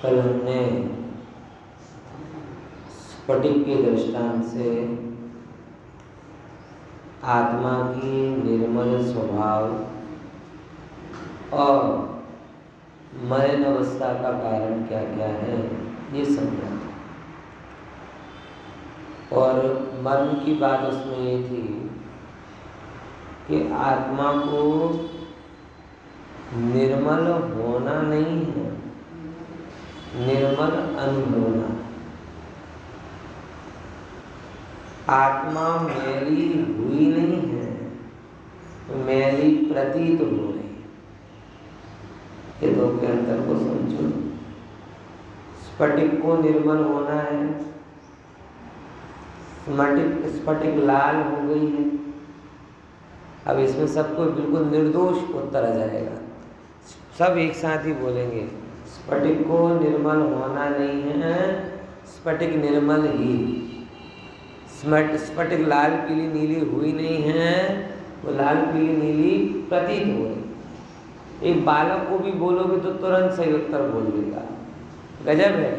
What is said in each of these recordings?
कल हमने स्फटिक के दृष्टांत से आत्मा की निर्मल स्वभाव और मलिन अवस्था का कारण क्या क्या है ये समझा। और मर्म की बात उसमें ये थी कि आत्मा को निर्मल होना नहीं है, निर्मल अनुभवना। आत्मा मैली हुई नहीं है, मैली प्रतीत हो रही है। ये दो के अंतर को समझो। स्फटिक को निर्मल होना है, स्फटिक लाल हो गई है। अब इसमें सबको बिल्कुल निर्दोष उत्तर आ जाएगा, सब एक साथ ही बोलेंगे। स्फटिक को निर्मल होना नहीं है, स्फटिक निर्मल ही। स्फटिक लाल पीली नीली हुई नहीं है, वो लाल पीली नीली प्रतीत हो रही। एक बालक को भी बोलोगे तो तुरंत सही उत्तर बोल देगा। गजब है,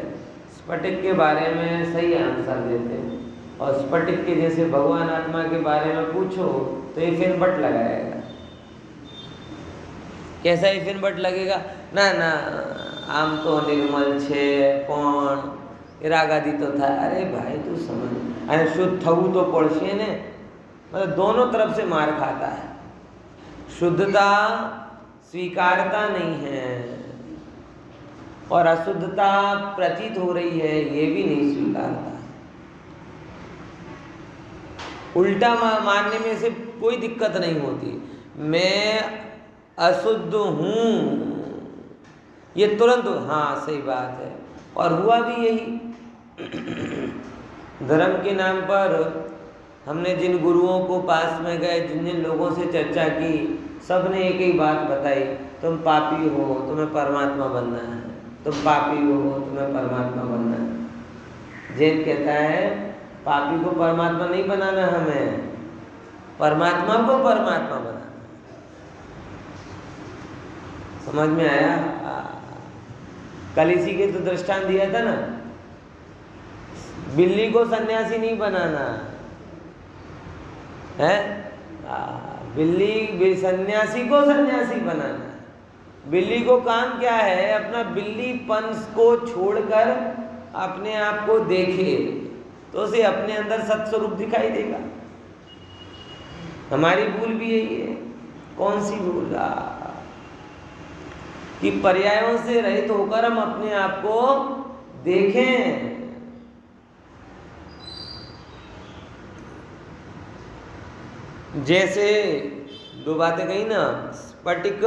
स्फटिक के बारे में सही आंसर देते हैं। और स्फटिक के जैसे भगवान आत्मा के बारे में पूछो तो ये फिर बट लगाएगा। कैसा ही फिर बट लगेगा? ना ना आम तो निर्मल छे पण रागादी तो था। अरे भाई तू समझ, अरे शुद्ध थवू तो पड़शे ने। मतलब दोनों तरफ से मार खाता है। शुद्धता स्वीकारता नहीं है और अशुद्धता प्रतीत हो रही है, ये भी नहीं स्वीकारता। उल्टा मानने में से कोई दिक्कत नहीं होती। मैं अशुद्ध हूँ ये तुरंत हाँ सही बात है। और हुआ भी यही। धर्म के नाम पर हमने जिन गुरुओं को पास में गए, जिन जिन लोगों से चर्चा की, सब ने एक ही बात बताई, तुम पापी हो, तुम्हें परमात्मा बनना है। तुम पापी हो, तुम्हें परमात्मा बनना है। जैन कहता है पापी को परमात्मा नहीं बनाना, हमें परमात्मा को परमात्मा बनाना। समझ में आया? कल इसी के तो दृष्टांत दिया था ना, बिल्ली को सन्यासी नहीं बनाना है, बिल्ली सन्यासी को सन्यासी बनाना। बिल्ली को काम क्या है? अपना बिल्लीपन को छोड़कर अपने आप को देखे तो उसे अपने अंदर सत्स्वरूप दिखाई देगा। हमारी भूल भी यही है। कौन सी भूल? कि पर्यायों से रहित होकर हम अपने आप को देखें। जैसे दो बातें कही ना, स्फटिक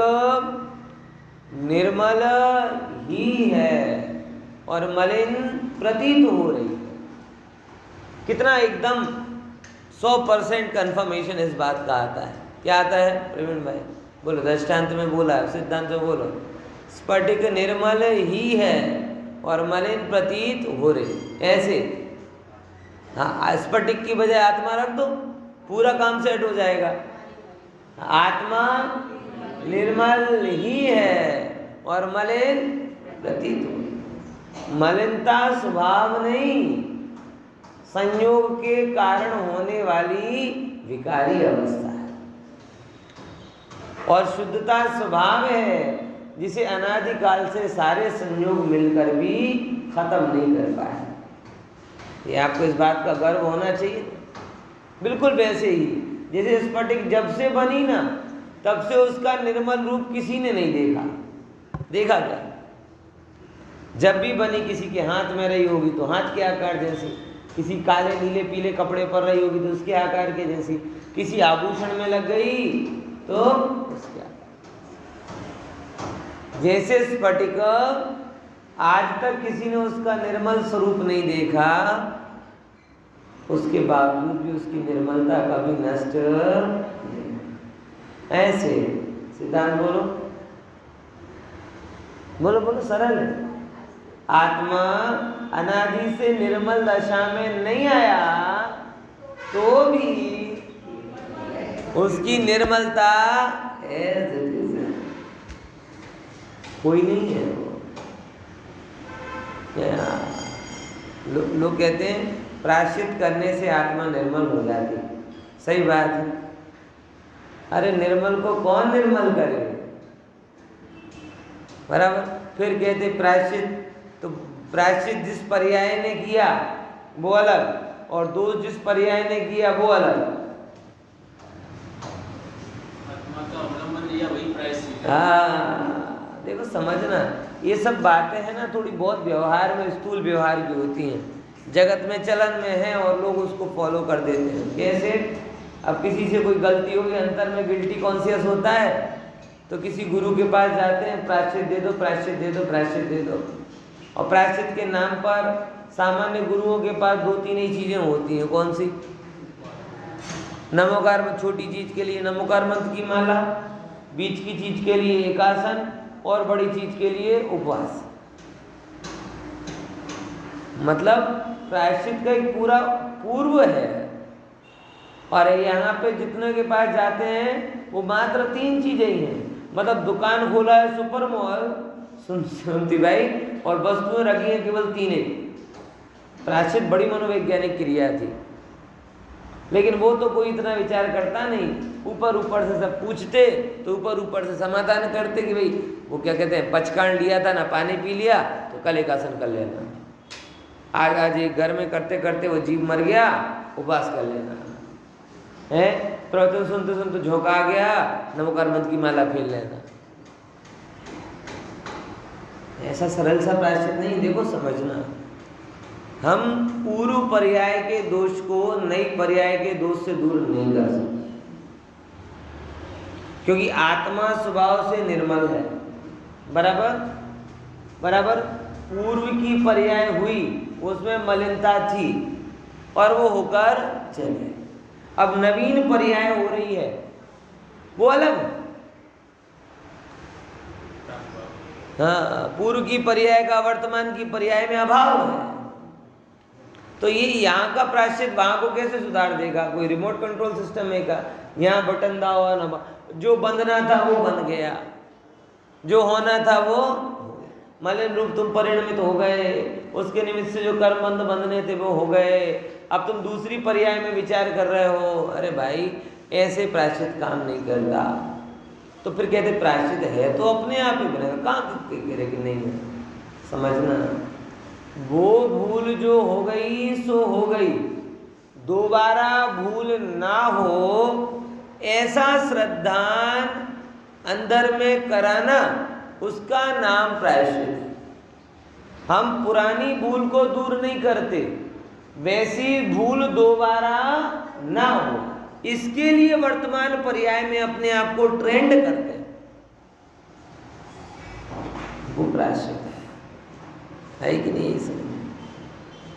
निर्मल ही है और मलिन प्रतीत हो रही है। कितना एकदम 100% कंफर्मेशन इस बात का आता है। क्या आता है प्रवीण भाई? बोलो। दृष्टांत में बोला है, सिद्धांत में बोलो। स्फटिक निर्मल ही है और मलिन प्रतीत हो रही। ऐसे हाँ, स्फटिक की बजाय आत्मा रख दो, पूरा काम सेट हो जाएगा। आत्मा निर्मल ही है और मलिन प्रतीत हो। मलिनता स्वभाव नहीं, संयोग के कारण होने वाली विकारी अवस्था है। और शुद्धता स्वभाव है, जिसे अनादिकाल से सारे संयोग मिलकर भी खत्म नहीं कर पाए। ये आपको इस बात का गर्व होना चाहिए। बिल्कुल वैसे ही जैसे स्फटिक जब से बनी ना, तब से उसका निर्मल रूप किसी ने नहीं देखा। देखा क्या? जब भी बनी किसी के हाथ में रही होगी तो हाथ के आकार जैसी, किसी काले नीले पीले कपड़े पर रही होगी तो उसके आकार के जैसी, किसी आभूषण में लग गई तो उसके आकार। जैसे स्फटिक आज तक किसी ने उसका निर्मल स्वरूप नहीं देखा, उसके बावजूद भी उसकी निर्मलता कभी नष्ट नहीं। ऐसे सिद्धांत बोलो, बोलो बोलो, सरल है। आत्मा अनादि से निर्मल दशा में नहीं आया तो भी उसकी निर्मलता कोई नहीं है वो। लोग कहते हैं प्रायश्चित करने से आत्मा निर्मल हो जाती, सही बात है। अरे निर्मल को कौन निर्मल करे, बराबर। फिर कहते प्रायश्चित, तो प्रायश्चित जिस पर्याय ने किया वो अलग, और दोष जिस पर्याय ने किया वो अलग। आत्मा का अवलंबन लिया वही प्रायश्चित। हाँ, देखो समझना, ये सब बातें हैं ना थोड़ी बहुत व्यवहार में, स्थूल व्यवहार की होती हैं, जगत में चलन में है और लोग उसको फॉलो कर देते हैं। कैसे? अब किसी से कोई गलती होगी, अंतर में गिल्टी कॉन्शियस होता है, तो किसी गुरु के पास जाते हैं, प्रायश्चित दे दो, प्रायश्चित दे दो, प्रायश्चित दे दो। और प्रायश्चित के नाम पर सामान्य गुरुओं के पास 2-3 ही चीज़ें होती हैं। कौन सी? नमोकार में छोटी चीज़ के लिए नमोकार मंत्र की माला, बीच की चीज़ के लिए एकासन, और बड़ी चीज़ के लिए उपवास। मतलब प्रायश्चित का एक पूरा पूर्व है। और यहाँ पे जितने के पास जाते हैं वो मात्र 3 चीज़ें ही हैं। मतलब दुकान खोला है सुपर मॉल, सुनती भाई, और वस्तुएं रखी हैं केवल 3 ही। प्रायश्चित बड़ी मनोवैज्ञानिक क्रिया थी, लेकिन वो तो कोई इतना विचार करता नहीं। ऊपर ऊपर से सब पूछते तो ऊपर ऊपर से समाधान करते कि भाई वो क्या कहते हैं, पचकान लिया था ना, पानी पी लिया, तो कल एक आसन कर लेना। आज एक घर में करते करते वो जीव मर गया, उपवास कर लेना है। प्रवचन सुनते सुनते झोंका आ गया, नमोकार मंत्र की माला फेर लेना। ऐसा सरल सा प्रायश्चित नहीं। देखो समझना, हम पूर्व पर्याय के दोष को नई पर्याय के दोष से दूर नहीं कर सकते, क्योंकि आत्मा स्वभाव से निर्मल है। बराबर बराबर। पूर्व की पर्याय हुई, उसमें मलिनता थी और वो होकर चले। अब नवीन पर्याय हो रही है, वो अलग। हाँ, पूर्व की पर्याय का वर्तमान की पर्याय में अभाव है, तो ये यहाँ का प्रायश्चित वहाँ को कैसे सुधार देगा? कोई रिमोट कंट्रोल सिस्टम है क्या? यहाँ बटन दाओ ना, जो बंधना था वो बंध गया, जो होना था वो मलिन रूप तुम परिणमित हो गए, उसके निमित्त से जो कर्म बंध बंधने थे वो हो गए। अब तुम दूसरी पर्याय में विचार कर रहे हो। अरे भाई, ऐसे प्रायश्चित काम नहीं करता। तो फिर कहते प्रायश्चित है तो अपने आप ही बनेगा, कहाँ कह रहे कि नहीं है। समझना, वो भूल जो हो गई सो हो गई, दोबारा भूल ना हो ऐसा श्रद्धान अंदर में कराना, उसका नाम प्रायश्चित है। हम पुरानी भूल को दूर नहीं करते, वैसी भूल दोबारा ना हो, इसके लिए वर्तमान पर्याय में अपने आप को ट्रेंड करते हैं, वो प्रायश्चित है कि नहीं? समझ,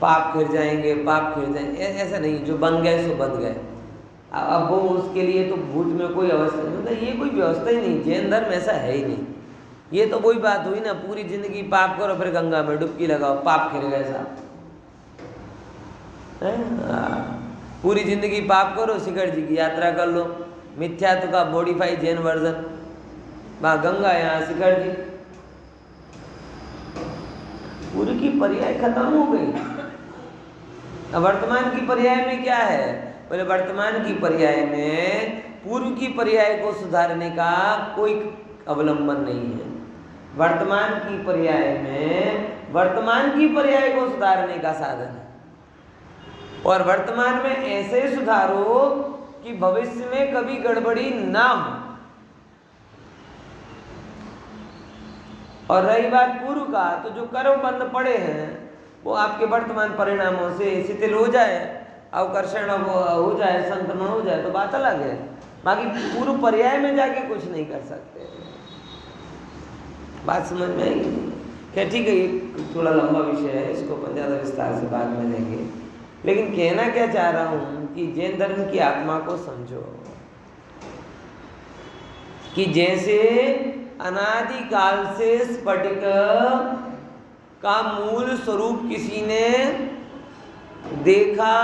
पाप फिर जाएंगे, पाप फिर जाएंगे, ऐसा नहीं। जो बन गए सो बन गए। अब वो उसके लिए तो भूत में कोई अवस्था नहीं, मतलब ये कोई व्यवस्था ही नहीं। जैन धर्म ऐसा है ही नहीं। ये तो वही बात हुई ना, पूरी जिंदगी पाप करो फिर गंगा में डुबकी लगाओ, पाप फिर गए साहब। पूरी जिंदगी पाप करो, शिखर जी की यात्रा कर लो, मिथ्यात्व का मॉडिफाई जैन वर्जन, वहाँ गंगा यहाँ शिखर जी, पूरी की पर्याय खत्म हो गई। अब वर्तमान की पर्याय में क्या है? बोले वर्तमान की पर्याय में पूर्व की पर्याय को सुधारने का कोई अवलंबन नहीं है। वर्तमान की पर्याय में वर्तमान की पर्याय को सुधारने का साधन है, और वर्तमान में ऐसे सुधारो कि भविष्य में कभी गड़बड़ी ना हो। और रही बात पूर्व का, तो जो कर्म बंद पड़े हैं वो आपके वर्तमान परिणामों से शिथिल हो जाए, अवकर्षण हो जाए, संक्रमण हो जाए तो बात अलग है। बाकी पूर्व पर्याय में जाके कुछ नहीं कर सकते। बात समझ में आएगी? क्या ठीक है, ये थोड़ा लंबा विषय है, इसको ज़्यादा विस्तार से बाद में लेंगे। लेकिन कहना क्या चाह रहा हूँ कि जैन धर्म की आत्मा को समझो कि जैसे अनादिकाल से स्फटिक का मूल स्वरूप किसी ने देखा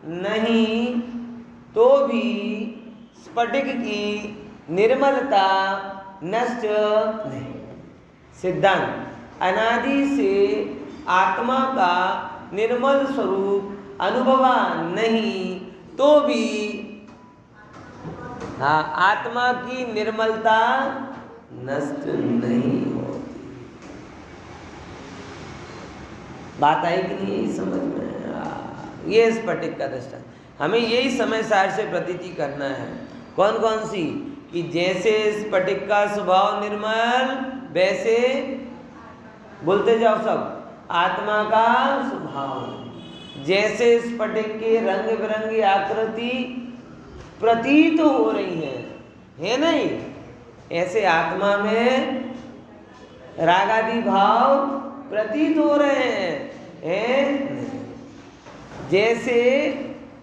नहीं, तो भी स्फटिक की निर्मलता नष्ट नहीं। सिद्धांत, अनादि से आत्मा का निर्मल स्वरूप अनुभवा नहीं तो भी हाँ आत्मा की निर्मलता नष्ट नहीं होती। बात आई कि नहीं यही समझ में? ये स्फटिक का दृष्टांत, हमें यही समय सार से प्रतीति करना है। कौन कौन सी? कि जैसे स्फटिक का स्वभाव निर्मल वैसे बोलते जाओ सब, आत्मा का स्वभाव। जैसे स्फटिक के रंग बिरंगी आकृति प्रतीत हो रही है नहीं, ऐसे आत्मा में रागादि भाव प्रतीत हो रहे हैं। जैसे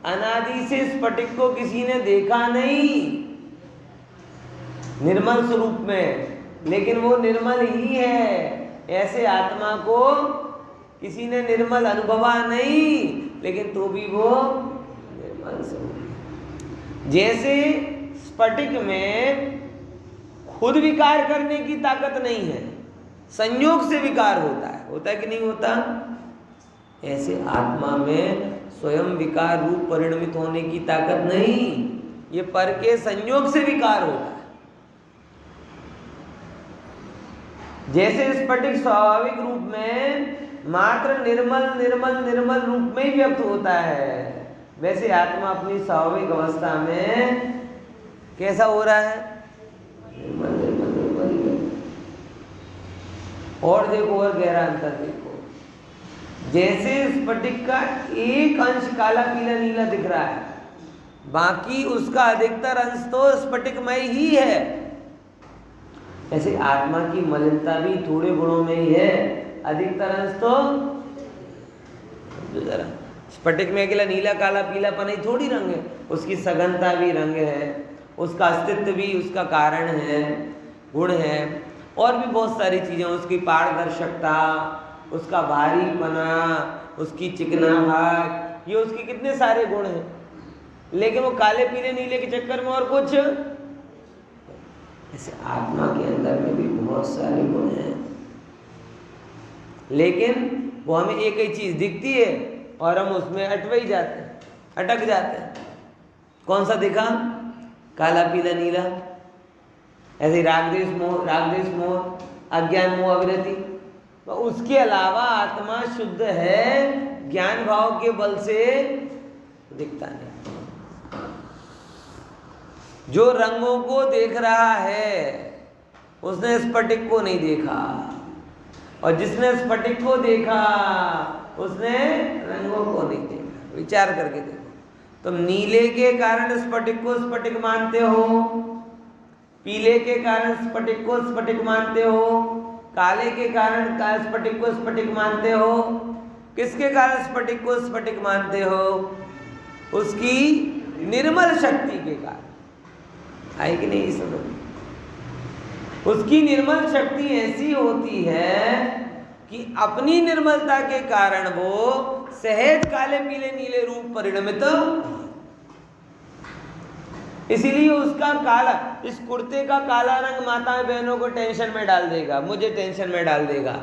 अनादि से स्फटिक को किसी ने देखा नहीं निर्मल स्वरूप में, लेकिन वो निर्मल ही है, ऐसे आत्मा को किसी ने निर्मल अनुभवा नहीं, लेकिन तो भी वो निर्मल स्वरूप है। जैसे स्फटिक में खुद विकार करने की ताकत नहीं है, संयोग से विकार होता है कि नहीं होता? ऐसे आत्मा में स्वयं विकार रूप परिणमित होने की ताकत नहीं, ये पर के संयोग से विकार होता है। जैसे स्फटिक स्वाभाविक रूप में मात्र निर्मल निर्मल निर्मल रूप में ही व्यक्त होता है, वैसे आत्मा अपनी स्वाभाविक अवस्था में कैसा हो रहा है? निर्मल निर्मल निर्मल। और देखो और गहरा अंतर देखो, जैसे स्फटिक का एक अंश काला पीला नीला दिख रहा है, बाकी उसका अधिकतर अंश तो स्फटिकमय ही है। ऐसे आत्मा की मलिनता भी थोड़े गुणों में ही है, अधिकतर अंश तो जरा स्फटिक में अकेला नीला काला पीलापन ही थोड़ी रंग है, उसकी सघनता भी रंग है, उसका अस्तित्व भी उसका कारण है, गुण है, और भी बहुत सारी चीज़ें, उसकी पारदर्शकता, उसका भारीपना, उसकी चिकनाहट, ये उसके कितने सारे गुण हैं। लेकिन वो काले पीले नीले के चक्कर में और कुछ, ऐसे आत्मा के अंदर में भी बहुत सारे गुण हैं, लेकिन वो हमें एक ही चीज़ दिखती है और हम उसमें अटक जाते हैं। कौन सा दिखा? काला पीला नीला। ऐसे रागद्वेष मोह, अज्ञान मोह अविरति, तो उसके अलावा आत्मा शुद्ध है, ज्ञान भाव के बल से दिखता नहीं। जो रंगों को देख रहा है उसने स्फटिक को नहीं देखा, और जिसने स्फटिक को देखा उसने रंगों को नहीं देखा। विचार करके देखो, तुम नीले के कारण स्फटिक को स्फटिक मानते हो, पीले के कारण स्फटिक को स्फटिक मानते हो, काले के कारण स्फटिक को स्फटिक मानते हो। किसके कारण स्फटिक को स्फटिक मानते हो? उसकी निर्मल शक्ति के कारण। आई कि नहीं समझ? उसकी निर्मल शक्ति ऐसी होती है कि अपनी निर्मलता के कारण वो सहज काले पीले नीले रूप परिणमित, इसीलिए उसका काला, इस कुर्ते का काला रंग माता बहनों को टेंशन में डाल देगा, मुझे टेंशन में डाल देगा।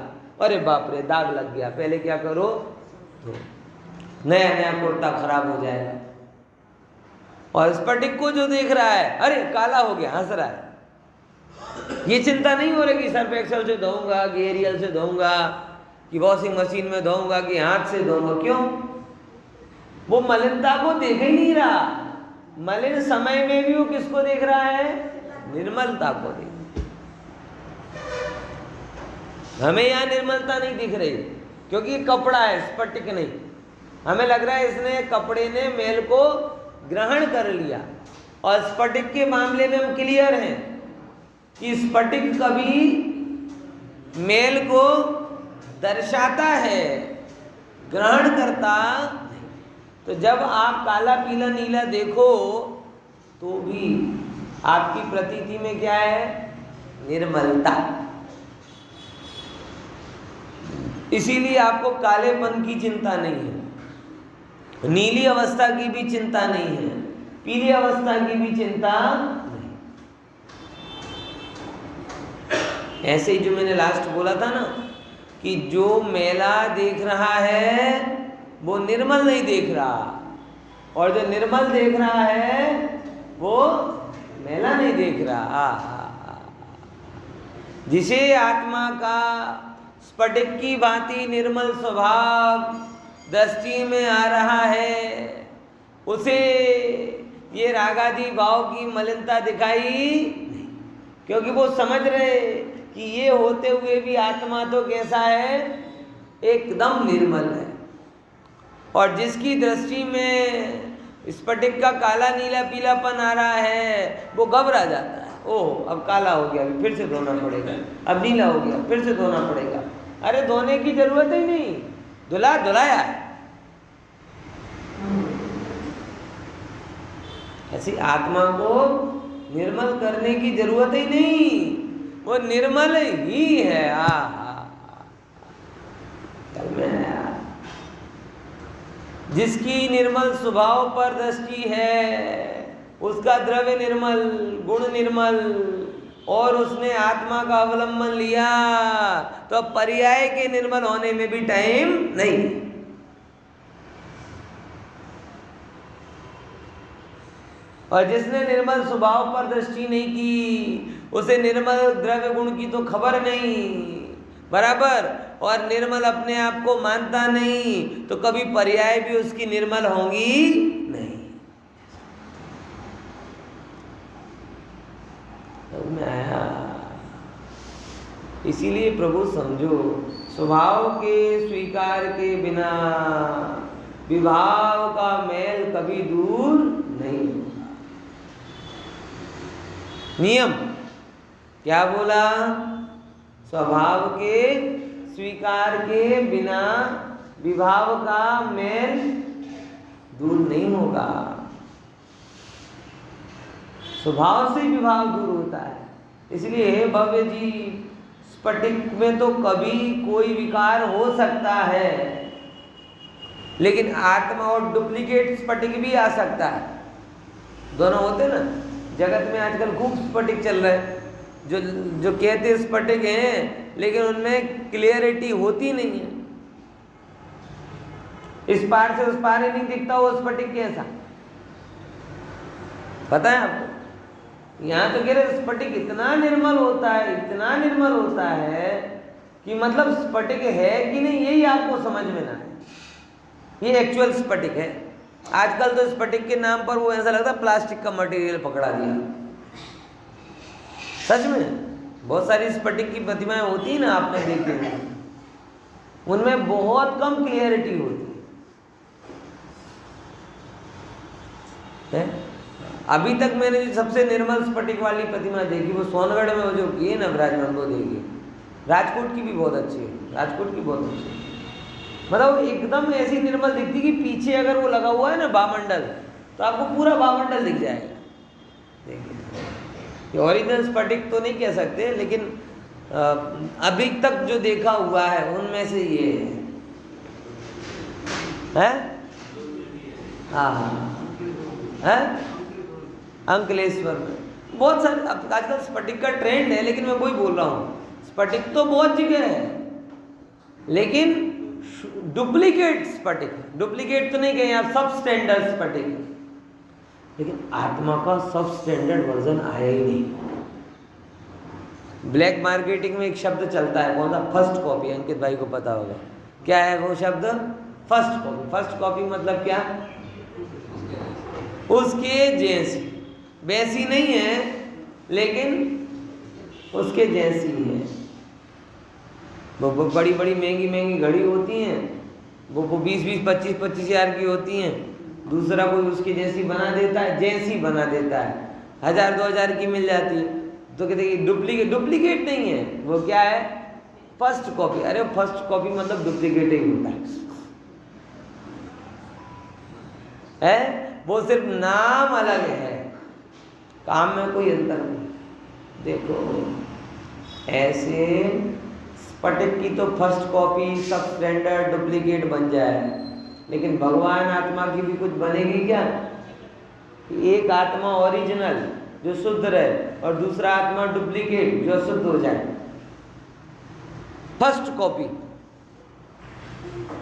अरे बाप रे, दाग लग गया, पहले क्या करो, नया नया कुर्ता खराब हो जाएगा। और स्फटिक को जो देख रहा है, अरे काला हो गया, हंस रहा है, ये चिंता नहीं हो रही कि सर्फ एक्सेल से धोऊंगा कि एरियल से धोऊंगा कि वॉशिंग मशीन में धोऊंगा कि हाथ से धोऊंगा। क्यों? वो मलिनता को देख ही नहीं रहा। मलिन समय में भी वो किसको देख रहा है? निर्मलता को देख। हमें यहाँ निर्मलता नहीं दिख रही क्योंकि कपड़ा है, स्फटिक नहीं। हमें लग रहा है इसने, कपड़े ने मेल को ग्रहण कर लिया। और स्फटिक के मामले में हम क्लियर हैं कि स्फटिक कभी मेल को दर्शाता है, ग्रहण करता। तो जब आप काला पीला नीला देखो तो भी आपकी प्रतीति में क्या है? निर्मलता। इसीलिए आपको कालेपन की चिंता नहीं है, नीली अवस्था की भी चिंता नहीं है, पीली अवस्था की भी चिंता नहीं। ऐसे ही जो मैंने लास्ट बोला था ना कि जो मैला देख रहा है वो निर्मल नहीं देख रहा, और जो निर्मल देख रहा है वो मैला नहीं देख रहा। जिसे आत्मा का स्फटिक की भांति निर्मल स्वभाव दृष्टि में आ रहा है, उसे ये रागादि भाव की मलिनता दिखाई नहीं, क्योंकि वो समझ रहे कि ये होते हुए भी आत्मा तो कैसा है, एकदम निर्मल है। और जिसकी दृष्टि में स्फटिक का काला नीला पीलापन आ रहा है वो घबरा जाता है, ओह अब काला हो गया, अभी फिर से धोना पड़ेगा, अब नीला हो गया फिर से धोना पड़ेगा। अरे धोने की जरूरत ही नहीं, धुलाया है। ऐसी आत्मा को निर्मल करने की जरूरत ही नहीं, वो निर्मल ही है। जिसकी निर्मल स्वभाव पर दृष्टि है, उसका द्रव्य निर्मल, गुण निर्मल, और उसने आत्मा का अवलंबन लिया तो अब पर्याय के निर्मल होने में भी टाइम नहीं। और जिसने निर्मल स्वभाव पर दृष्टि नहीं की, उसे निर्मल द्रव्य गुण की तो खबर नहीं, बराबर, और निर्मल अपने आप को मानता नहीं, तो कभी पर्याय भी उसकी निर्मल होंगी नहीं। में आया। इसीलिए प्रभु समझो, स्वभाव के स्वीकार के बिना विभाव का मैल कभी दूर नहीं। नियम क्या बोला? स्वभाव के स्वीकार के बिना विभाव का मैल दूर नहीं होगा। स्वभाव से विभाव दूर होता है। इसलिए हे भव्य जी, स्फटिक में तो कभी कोई विकार हो सकता है, लेकिन आत्मा और डुप्लीकेट स्फटिक भी आ सकता है। दोनों होते ना, जगत में आजकल खूब स्फटिक चल रहा है, जो कहते स्फटिक हैं लेकिन उनमें क्लियरिटी होती नहीं है। इस पार से उस पार ही नहीं दिखता वो स्फटिक कैसा, पता है आपको? यहाँ तो कह रहे स्फटिक इतना निर्मल होता है, इतना निर्मल होता है कि मतलब स्फटिक है कि नहीं यही आपको समझ में ना आए। ये एक्चुअल स्फटिक है। आजकल तो स्फटिक के नाम पर वो ऐसा लगता है प्लास्टिक का मटेरियल पकड़ा दिया। सच में बहुत सारी स्फटिक की प्रतिमाएं होती है ना, आपने देखी है, उनमें बहुत कम क्लियरिटी होती है। अभी तक मैंने जो सबसे निर्मल स्फटिक वाली प्रतिमा देखी वो सोनगढ़ में वो जो की है ना विराजमान, वो देखी। राजकोट की भी बहुत अच्छी है, राजकोट की बहुत अच्छी है। मतलब एकदम ऐसी निर्मल दिखती कि पीछे अगर वो लगा हुआ है ना बामंडल, तो आपको पूरा बामंडल दिख जाएगा। देखिए, ओरिजिनल स्फटिक तो नहीं कह सकते, लेकिन अभी तक जो देखा हुआ है उनमें से ये है। हाँ, है अंकलेश्वर में बहुत सारे। आजकल स्फटिक का ट्रेंड है, लेकिन मैं वही बोल रहा हूँ, स्फटिक तो बहुत जगह है, लेकिन डुप्लीकेट स्फटिक, डुप्लीकेट तो नहीं कहें आप, सब स्टैंडर्ड स्फटिक, लेकिन आत्मा का सब स्टैंडर्ड वर्जन आया ही नहीं। ब्लैक मार्केटिंग में एक शब्द चलता है, कौन सा? First copy. अंकित भाई को पता होगा क्या है वो शब्द, फर्स्ट कॉपी। फर्स्ट कॉपी मतलब क्या? उसके जैसी, वैसी नहीं है लेकिन उसके जैसी है। वो बड़ी बड़ी महंगी महंगी घड़ी होती हैं, वो 20-20, 25-25 हज़ार की होती हैं। दूसरा कोई उसकी जैसी बना देता है, जैसी बना देता है, 1000-2000 की मिल जाती है। तो कहते हैं डुप्लीकेट। डुप्लीकेट नहीं है वो, क्या है? First copy. अरे फर्स्ट कॉपी मतलब डुप्लीकेट ही होता है, वो सिर्फ नाम अलग है, काम में कोई अंतर नहीं। देखो ऐसे स्फटिक की तो फर्स्ट कॉपी सब स्टैंडर्ड डुप्लीकेट बन जाए, लेकिन भगवान आत्मा की भी कुछ बनेगी क्या? एक आत्मा ओरिजिनल जो शुद्ध रहे और दूसरा आत्मा डुप्लीकेट जो शुद्ध हो जाए, फर्स्ट कॉपी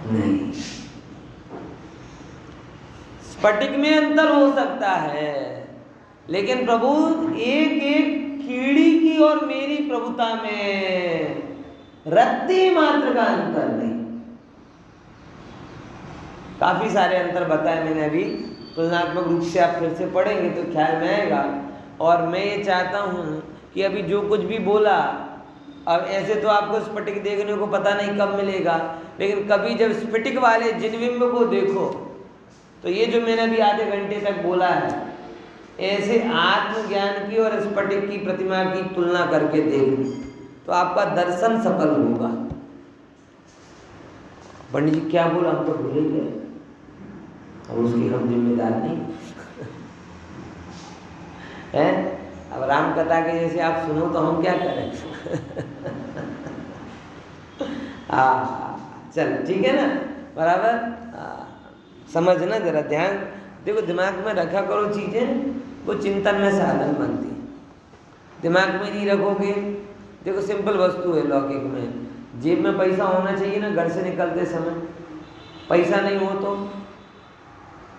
नहीं। स्फटिक में अंतर हो सकता है, लेकिन प्रभु एक एक कीड़ी की और मेरी प्रभुता में रत्ती मात्र का अंतर नहीं। काफी सारे अंतर बताए मैंने अभी, तुलनात्मक रूप से आप फिर से पढ़ेंगे तो ख्याल में आएगा। और मैं ये चाहता हूँ कि अभी जो कुछ भी बोला, अब ऐसे तो आपको स्फटिक देखने को पता नहीं कब मिलेगा, लेकिन कभी जब स्फटिक वाले जिनबिंब को देखो तो ये जो मैंने अभी आधे घंटे तक बोला है, ऐसे आत्मज्ञान की और स्फटिक की प्रतिमा की तुलना करके देखो तो आपका दर्शन सफल होगा। पंडित जी क्या बोला, हम तो भूले गए, और उसकी हम जिम्मेदार नहीं है। अब राम कथा के जैसे आप सुनो तो हम क्या करें चल ठीक है ना, बराबर। समझना जरा, ध्यान देखो, दिमाग में रखा करो चीजें, वो चिंतन में साधन बनती है। दिमाग में नहीं रखोगे, देखो सिंपल वस्तु है लौकिक में, जेब में पैसा होना चाहिए ना, घर से निकलते समय। पैसा नहीं हो तो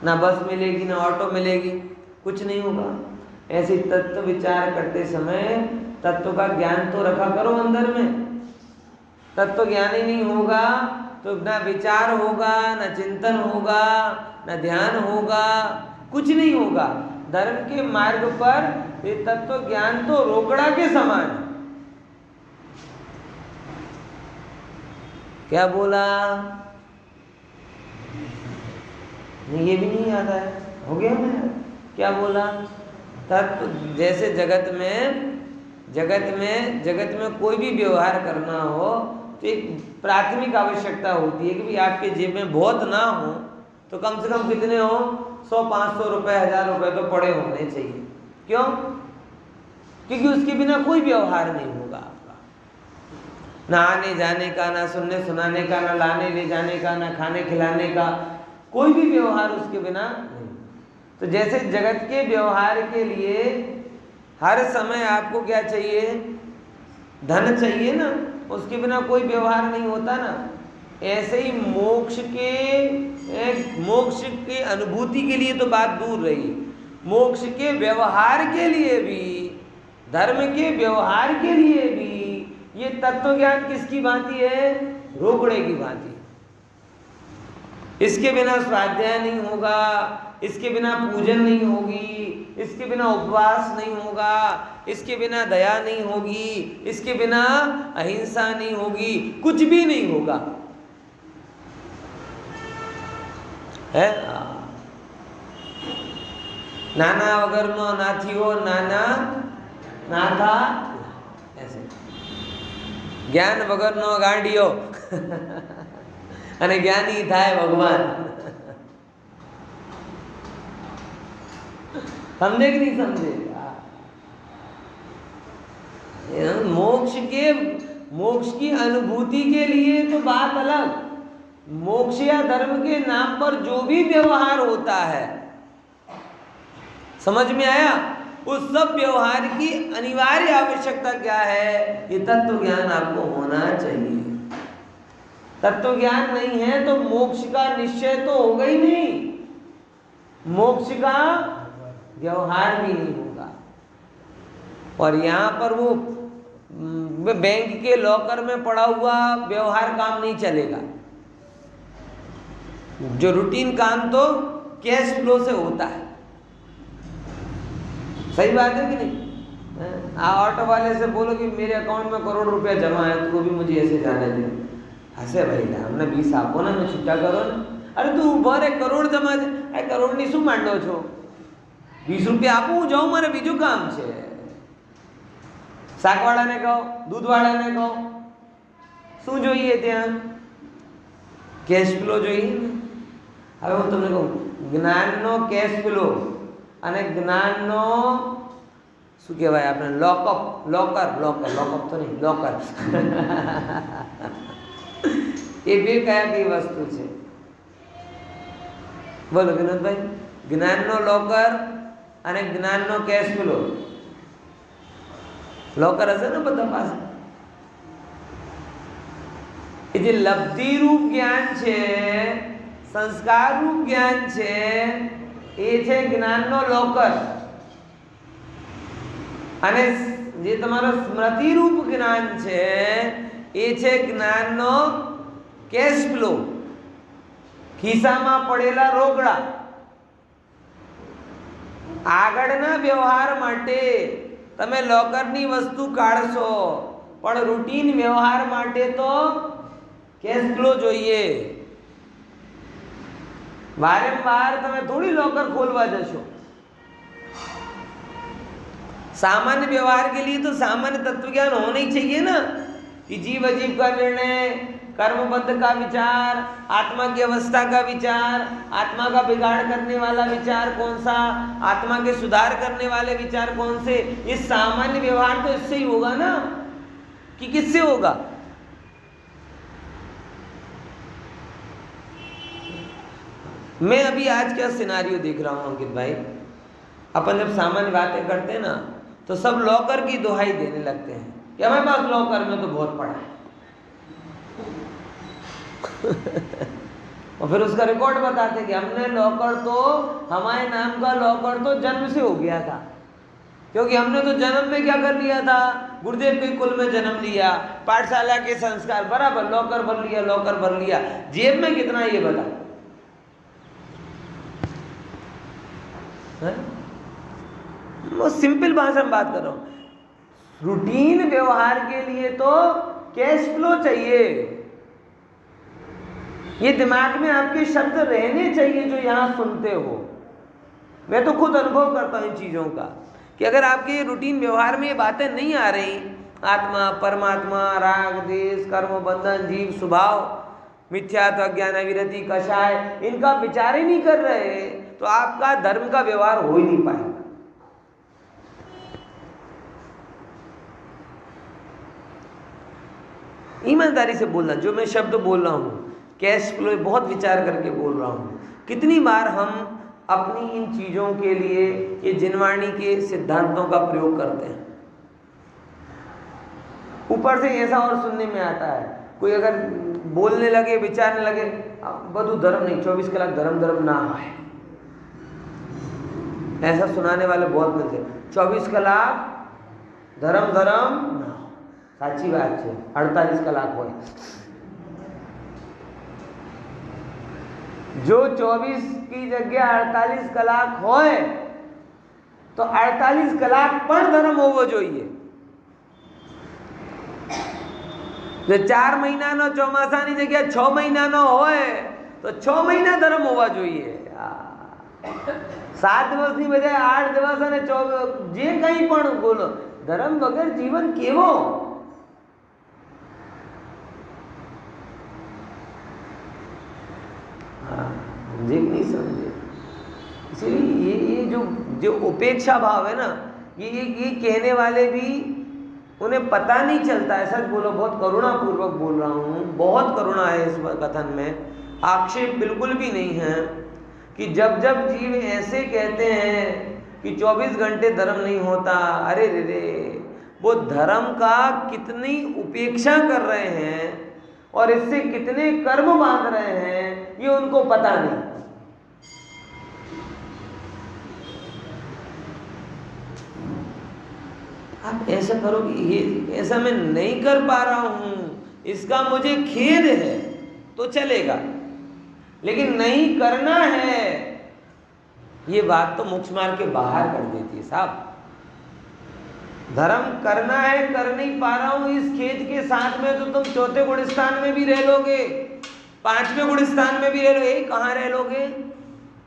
ना बस मिलेगी ना ऑटो मिलेगी, कुछ नहीं होगा। ऐसे तत्व विचार करते समय तत्व का ज्ञान तो रखा करो अंदर में। तत्व ज्ञान ही नहीं होगा तो ना विचार होगा, ना चिंतन होगा, ना ध्यान होगा, कुछ नहीं होगा। धर्म के मार्ग पर ये तत्व ज्ञान तो रोकड़ा के समान। क्या बोला, ये भी नहीं आता है, हो गया मैं क्या बोला। तत्व जैसे जगत में कोई भी व्यवहार करना हो तो एक प्राथमिक आवश्यकता होती है कि भाई आपके जेब में बहुत ना हो तो कम से कम कितने हो, 100-500 रुपए, 1000 रुपए तो पड़े होने चाहिए। क्यों? क्योंकि उसके बिना कोई व्यवहार नहीं होगा आपका, ना आने जाने का, ना सुनने सुनाने का, ना लाने ले जाने का, ना खाने खिलाने का, कोई भी व्यवहार उसके बिना नहीं। तो जैसे जगत के व्यवहार के लिए हर समय आपको क्या चाहिए, धन चाहिए ना, उसके बिना कोई व्यवहार नहीं होता ना। ऐसे ही मोक्ष की अनुभूति के लिए तो बात दूर रही, मोक्ष के व्यवहार के लिए भी, धर्म के व्यवहार के लिए भी ये तत्व ज्ञान किसकी भांति है, रोकड़े की भांति। इसके बिना स्वाध्याय नहीं होगा, इसके बिना पूजन नहीं होगी, इसके बिना उपवास नहीं होगा, इसके बिना दया नहीं होगी, इसके बिना अहिंसा नहीं होगी, कुछ भी नहीं होगा, है। नाना वगर नो नाथियो नाना नाथा, ऐसे ज्ञान वगर नो गांडियो અને જ્ઞાની થાય ભગવાન। समझे कि नहीं समझे? मोक्ष की अनुभूति के लिए तो बात अलग, मोक्ष या धर्म के नाम पर जो भी व्यवहार होता है, समझ में आया? उस सब व्यवहार की अनिवार्य आवश्यकता क्या है, ये तत्व ज्ञान आपको होना चाहिए। तत्व ज्ञान नहीं है तो मोक्ष का निश्चय तो होगा ही नहीं, मोक्ष का व्यवहार भी नहीं होगा। और यहाँ पर वो बैंक के लॉकर में पड़ा हुआ व्यवहार काम नहीं चलेगा। जो रूटीन काम तो कैश फ्लो से होता है, सही बात है कि नहीं? ऑटो वाले से बोलो कि मेरे अकाउंट में करोड़ रुपया जमा है, तो वो भी मुझे ऐसे जाने दे, हसे भाई हमने 20 आपो ना, मैं छुट्टा करो ना। अरे तू उभर 1 करोड़ जमा છે, આ કરોડની શું માંડો છો? 20 રૂપિયા આપું હું જાઉં, મારે બીજું કામ છે। શાકવાળાને કહો, દૂધવાળાને કહો, શું જોઈએ ત્યાં? કેશ ફ્લો જોઈએ। હવે હું તમને કહું, જ્ઞાનનો કેશ ફ્લો અને જ્ઞાનનો શું કહેવાય આપણે, લોકઅપ તો નહીં, લોકર એ બે કયા કઈ વસ્તુ છે? બોલો વિનોદભાઈ, જ્ઞાનનો લોકર અને જ્ઞાનનો કેશ ફ્લો। લોકર હશે ને બધા પાસે? એ જે લબ્ધિ રૂપ જ્ઞાન છે, સંસ્કાર રૂપ જ્ઞાન છે, એ છે જ્ઞાનનો લોકર. અને જે તમારો સ્મૃતિ રૂપ જ્ઞાન છે એ છે જ્ઞાનનો કેશ ફ્લો, ખિસ્સામાં પડેલા રોકડા. આગળના વ્યવહાર માટે તમે લોકરની વસ્તુ કાઢશો, પણ રૂટીન વ્યવહાર માટે તો કેશ ફ્લો જોઈએ. વારંવાર તમે થોડી લોકર खोलवा જશો. सामान्य व्यवहार के लिए तो सामान्य तत्व ज्ञान होना ही चाहिए ना, कि जीव अजीव का निर्णय, कर्मबद्ध का विचार, आत्मा की अवस्था का विचार, आत्मा का बिगाड़ करने वाला विचार कौन सा, आत्मा के सुधार करने वाले विचार कौन से. ये सामान्य व्यवहार तो इससे ही होगा ना, कि किससे होगा. मैं अभी आज क्या सिनारियो देख रहा हूँ अंकित भाई, अपन जब सामान्य बातें करते हैं ना तो सब लॉकर की दुहाई देने लगते हैं कि हमारे पास लॉकर में तो बहुत पड़ा है. और फिर उसका रिकॉर्ड बताते हैं कि हमने लॉकर तो, हमारे नाम का लॉकर तो जन्म से हो गया था, क्योंकि हमने तो जन्म में क्या कर लिया था, गुरुदेव के कुल में जन्म लिया, पाठशाला के संस्कार बराबर, लॉकर भर लिया, लॉकर भर लिया. जेब में कितना ये बता. वो सिंपल भाषा में बात कर रहा हूं. रूटीन व्यवहार के लिए तो कैश फ्लो चाहिए. ये दिमाग में आपके शब्द रहने चाहिए जो यहां सुनते हो. मैं तो खुद अनुभव करता हूं इन चीजों का, कि अगर आपके रूटीन व्यवहार में ये बातें नहीं आ रही, आत्मा, परमात्मा, राग, देश, कर्म, बंधन, जीव, स्वभाव, मिथ्यात्व, अज्ञान, विरति, कषाय, इनका विचार ही नहीं कर रहे, तो आपका धर्म का व्यवहार हो ही नहीं पाएगा. ईमानदारी से बोलना, जो मैं शब्द बोल रहा हूँ कैश फ्लो, बहुत विचार करके बोल रहा हूँ. कितनी बार हम अपनी इन चीज़ों के लिए ये जिनवाणी के सिद्धांतों का प्रयोग करते हैं. ऊपर से ऐसा और सुनने में आता है, कोई अगर बोलने लगे, विचारने लगे, बधु धर्म नहीं, 24 कलाक धर्म धर्म ना है, ऐसा सुनाने वाले बहुत मिलते. 24 कलाक धर्म धर्म ना, साची बात है, 48 कलाक हो. जो 24 की जगह 48 कलाक होए तो 48 कलाक पर धर्म होवो જોઈએ. जो 4 મહિનાનો ચોમાસાની જગ્યા 6 મહિનાનો હોય તો 6 મહિના ધર્મ હોવા જોઈએ. 7 દિવસની બજાય 8 દિવસ અને 24, જે કંઈ પણ બોલો, ધર્મ વગર જીવન કેવો. समझे कि नहीं समझे. इसलिए ये जो उपेक्षा भाव है ना, ये कहने वाले भी, उन्हें पता नहीं चलता है. सच बोलो, बहुत करुणा पूर्वक बोल रहा हूँ, बहुत करुणा है इस कथन में, आक्षेप बिल्कुल भी नहीं है, कि जब जब जीव ऐसे कहते हैं कि 24 घंटे धर्म नहीं होता, अरे रे रे, वो धर्म का कितनी उपेक्षा कर रहे हैं और इससे कितने कर्म बांध रहे हैं, ये उनको पता नहीं. आप ऐसा करो कि ये ऐसा मैं नहीं कर पा रहा हूं, इसका मुझे खेद है, तो चलेगा, लेकिन नहीं करना है, ये बात तो मोक्ष मार्ग के बाहर कर देती है साहब. धर्म करना है, कर नहीं पा रहा हूं, इस खेद के साथ में तो तुम 4थे गुणस्थान में भी रह लोगे, 5वें गुणस्थान में भी रह लो. कहाँ रह लोगे?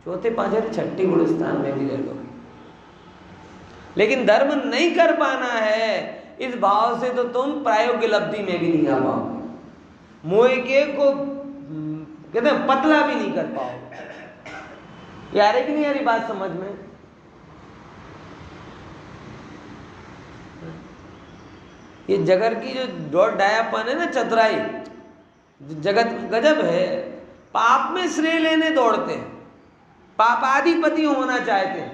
4थे, 5वें, 6ठे गुणस्थान में भी रह लोगे. लेकिन धर्म नहीं कर पाना है, इस भाव से तो तुम प्रायोगिक लब्धि में भी नहीं आ पाओगे. मोह के को कहते हैं पतला भी नहीं कर पाओगे. यार कि नहीं यारी बात समझ में? ये जगर की जो डॉट डायापन है ना, चतुराई, जगत गजब है. पाप में श्रेय लेने दौड़ते हैं, पापाधिपति होना चाहते हैं,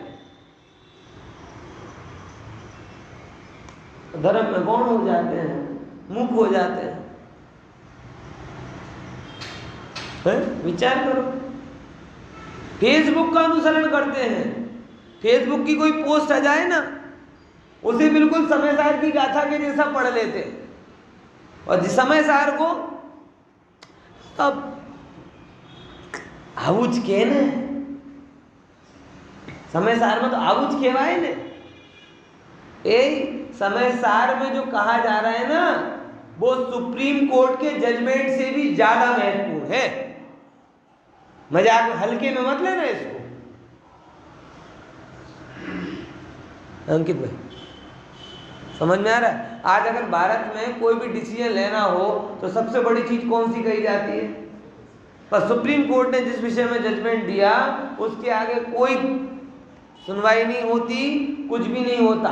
धर्म में गौण हो जाते हैं, मुख हो जाते हैं. है? विचार करो। फेसबुक का अनुसरण करते हैं, फेसबुक की कोई पोस्ट आ जाए ना, उसे बिल्कुल समय सार की गाथा के जैसा पढ़ लेते हैं, और जिस समय सार को अब आવુજ કે ને समय सार में तो आવુજ कहवाए ने। ए समय सार में जो कहा जा रहा है ना, वो सुप्रीम कोर्ट के जजमेंट से भी ज्यादा महत्वपूर्ण है। मजाक हल्के में मत लेना इसको। अंकित भाई समझ में आ रहा है? आज अगर भारत में कोई भी डिसीजन लेना हो तो सबसे बड़ी चीज कौन सी कही जाती है? पर सुप्रीम कोर्ट ने जिस विषय में जजमेंट दिया उसके आगे कोई सुनवाई नहीं होती, कुछ भी नहीं होता।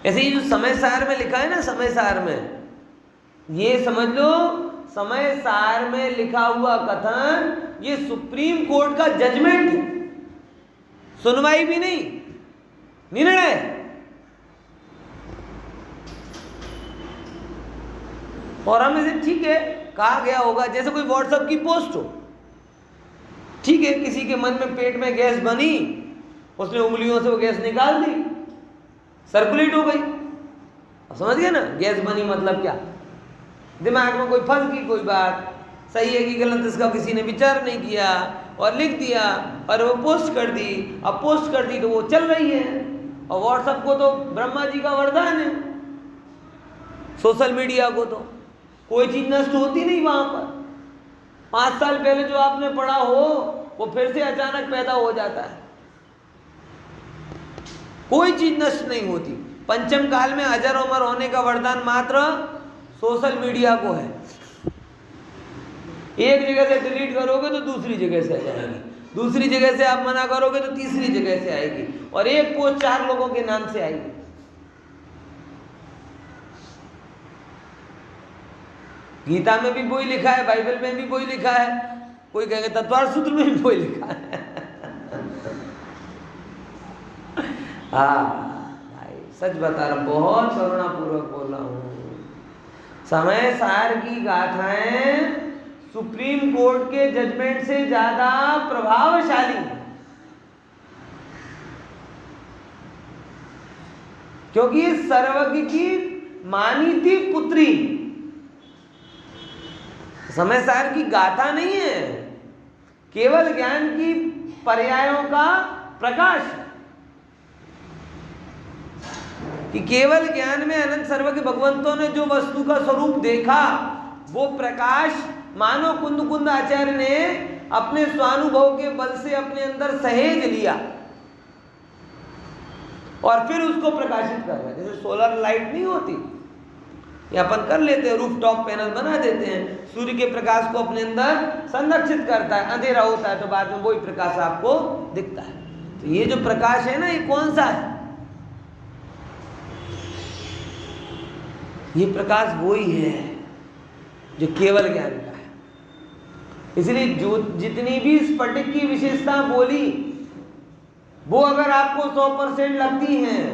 ऐसे ही जो समय सार में लिखा है ना, समय सार में ये समझ लो, समय सार में लिखा हुआ कथन ये सुप्रीम कोर्ट का जजमेंट है, सुनवाई भी नहीं, निर्णय। और हम इसे ठीक है कहा गया होगा, जैसे कोई व्हाट्सएप की पोस्ट हो, ठीक है, किसी के मन में पेट में गैस बनी, उसने उंगलियों से वो गैस निकाल दी, सर्कुलेट हो गई। अब समझ गए ना गैस बनी मतलब क्या? दिमाग में कोई फंस गई कोई बात, सही है कि गलत इसका किसी ने विचार नहीं किया और लिख दिया और वो पोस्ट कर दी। अब पोस्ट कर दी तो वो चल रही है, और व्हाट्सएप को तो ब्रह्मा जी का वरदान है, सोशल मीडिया को तो कोई चीज नष्ट होती नहीं वहां पर। 5 साल पहले जो आपने पढ़ा हो वो फिर से अचानक पैदा हो जाता है, कोई चीज नष्ट नहीं होती। पंचम काल में अजर अमर होने का वरदान मात्र सोशल मीडिया को है। एक जगह से डिलीट करोगे तो दूसरी जगह से आ जाएगी, दूसरी जगह से आप मना करोगे तो तीसरी जगह से आएगी, और एक पोस्ट 4 लोगों के नाम से आएगी। गीता में भी वही लिखा है, बाइबल में भी वही लिखा है, कोई कहेंगे तत्वार सूत्र में भी वही लिखा है। हाँ भाई सच बता रहा, बहुत करुणापूर्वक बोल रहा हूँ। समय सार की गाथाएं सुप्रीम कोर्ट के जजमेंट से ज्यादा प्रभावशाली है, क्योंकि सर्वज्ञ की मानी थी पुत्री। समय सार की गाथा नहीं है, केवल ज्ञान की पर्यायों का प्रकाश, कि केवल ज्ञान में अनंत सर्वज्ञ भगवंतों ने जो वस्तु का स्वरूप देखा वो प्रकाश मानो कुंद कुंद आचार्य ने अपने स्वानुभव के बल से अपने अंदर सहेज लिया और फिर उसको प्रकाशित कर रहा है। जैसे सोलर लाइट नहीं होती, ये अपन कर लेते हैं, रूफ टॉप पैनल बना देते हैं, सूर्य के प्रकाश को अपने अंदर संरक्षित करता है, अंधेरा होता है तो बाद में वही प्रकाश आपको दिखता है। तो ये जो प्रकाश है ना, ये कौन सा है? ये प्रकाश वही है जो केवल ज्ञान का है। इसलिए जो जितनी भी स्फटिक की विशेषता बोली वो अगर आपको 100% लगती हैं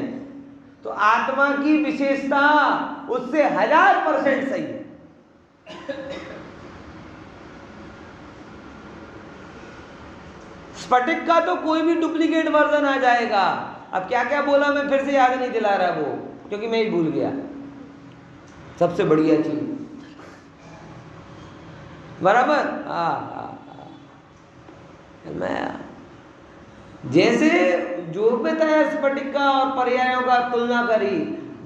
तो आत्मा की विशेषता उससे 1000% सही है। स्फटिक का तो कोई भी डुप्लीकेट वर्जन आ जाएगा। अब क्या क्या बोला मैं फिर से याद नहीं दिला रहा वो, क्योंकि मैं ही भूल गया। सबसे बढ़िया चीज बराबर। मैं जैसे जो बताया स्फटिक का और पर्यायों का तुलना करी,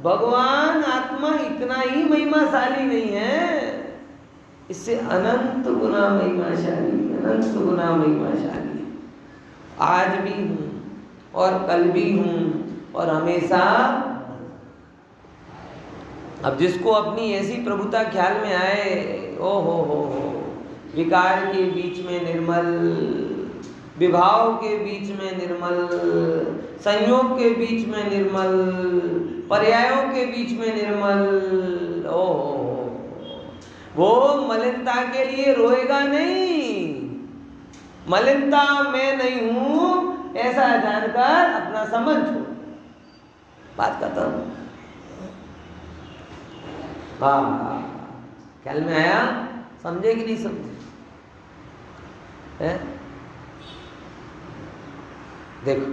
भगवान आत्मा इतना ही महिमाशाली नहीं है, इससे अनंत गुना महिमाशाली, अनंत गुना महिमाशाली। आज भी हूं और कल भी हूं और हमेशा। अब जिसको अपनी ऐसी प्रभुता ख्याल में आए, ओ हो, विकार के बीच में निर्मल, विभाव के बीच में निर्मल, संयोग के बीच में निर्मल, पर्यायों के बीच में निर्मल, ओ वो मलिनता के लिए रोएगा नहीं। मलिनता मैं नहीं हूं ऐसा जानकर अपना समझ छोड़, बात करता हूं। हाँ, ख्याल में आया? समझे कि नहीं समझे? है? देखो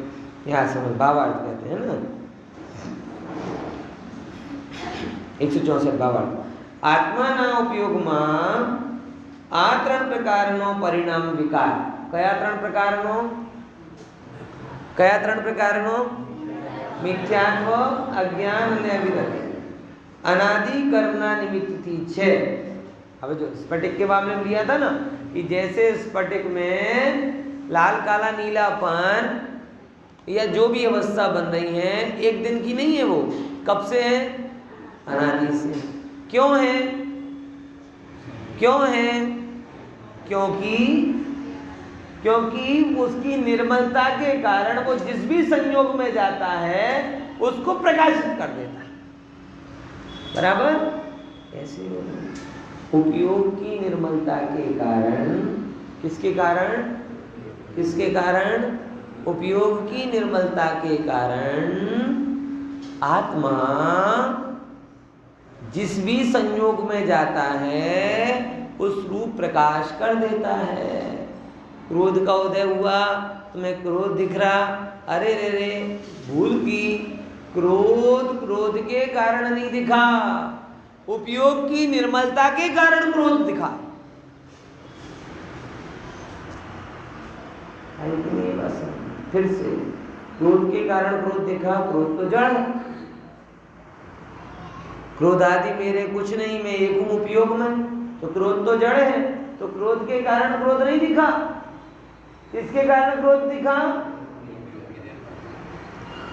यहाँ समझ भावार्थ कहते हैं ना, 164 भावार्थ। आत्माना उपयोगમાં આ 3 પ્રકારનો પરિણામ વિકાર. કયા 3 પ્રકારનો? કયા 3 પ્રકારનો? મિથ્યાત્વ, અજ્ઞાન અને અવિરતિ अनादि कर्मना निमित्त છે। હવે જો स्फटिक के मामले में लिया था ना कि जैसे स्फटिक में लाल काला नीलापन या जो भी अवस्था बन रही है एक दिन की नहीं है, वो कब से है? अनादि से। क्यों है? क्यों है? क्योंकि उसकी निर्मलता के कारण वो जिस भी संयोग में जाता है उसको प्रकाशित कर देता है। बराबर? ऐसे उपयोग की निर्मलता के कारण, किसके कारण? किसके कारण? उपयोग की निर्मलता के कारण आत्मा जिस भी संयोग में जाता है उस रूप प्रकाश कर देता है। क्रोध का उदय हुआ, तुम्हें क्रोध दिख रहा, अरे रे रे भूल की, क्रोध के कारण नहीं दिखा, उपयोग की निर्मलता के कारण क्रोध दिखा। फिर से क्रोध के कारण क्रोध दिखा, क्रोध तो जड़ है। क्रोध आदि मेरे कुछ नहीं, मैं एक हूं उपयोग में, तो क्रोध तो जड़ है, तो क्रोध के कारण क्रोध नहीं दिखा। किसके कारण क्रोध दिखा?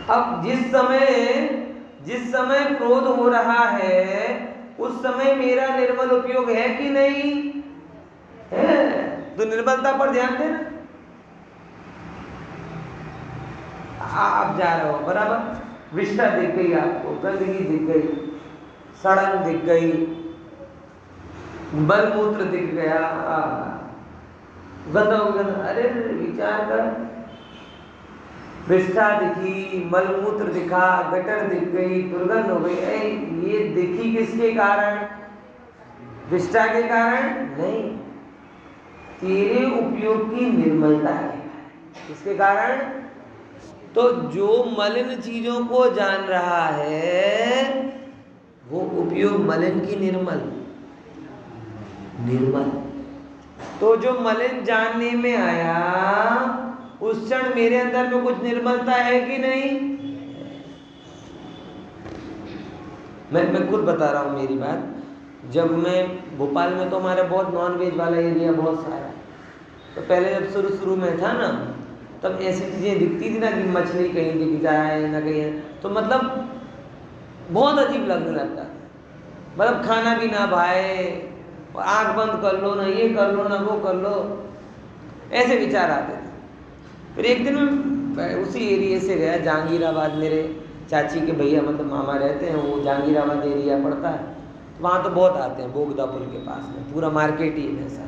अब जिस समय क्रोध हो रहा है उस समय मेरा निर्मल उपयोग है कि नहीं है? तो निर्मलता पर ध्यान देना। आप जा रहे हो बराबर, विष्ठा दिख गई आपको, गंदगी दिख गई, सड़न दिख गई, बलमूत्र दिख गया, अरे विचार कर, विष्ठा दिखी, मलमूत्र दिखा, गटर दिख गई, दुर्गंध हो गई, ये दिखी किसके कारण? विष्ठा के कारण नहीं, तेरे उपयोग की निर्मलता है। किसके कारण? तो जो मलिन चीजों को जान रहा है वो उपयोग मलिन की निर्मल। तो जो मलिन जानने में आया उस क्षण मेरे अंदर में कुछ निर्मलता है कि नहीं? मैं खुद बता रहा हूँ मेरी बात। जब मैं भोपाल में, तो हमारे बहुत नॉनवेज वाला एरिया बहुत सारा, तो पहले जब शुरू में था ना, तब ऐसी चीज़ें दिखती थी ना कि मछली कहीं दिख जाए ना कहीं, तो मतलब बहुत अजीब लगने लगता था। मतलब खाना भी ना भाए, आँख बंद कर लो, ना ये कर लो, ना वो कर लो, ऐसे विचार आते थे। फिर एक दिन मैं उसी एरिया से गया, जहांगीराबाद, मेरे चाची के भैया मतलब मामा रहते हैं, वो जहांगीराबाद एरिया पड़ता है, वहाँ तो बहुत आते हैं, बोगदा पुल के पास में पूरा मार्केट ही है ऐसा।